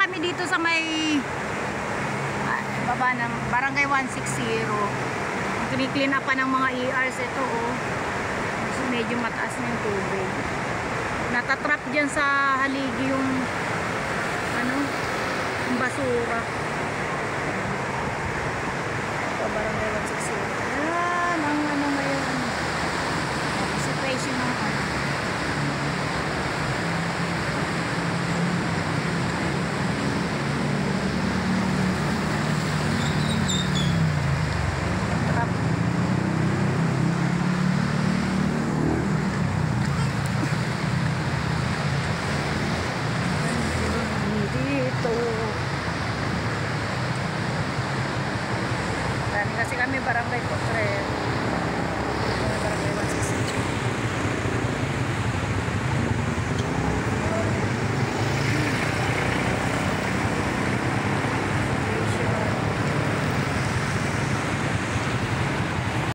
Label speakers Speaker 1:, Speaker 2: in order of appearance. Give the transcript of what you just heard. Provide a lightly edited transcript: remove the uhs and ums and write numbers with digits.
Speaker 1: kami dito sa may baba ng Barangay 160. Kini-clean up pa ng mga ERs ito, oh. So, medyo mataas na yung tubig. Natatrap dyan sa haligi yung yung basura. Ito, Barangay 160. Yan, ang ngayon. Situation ng kasi kami barangay po.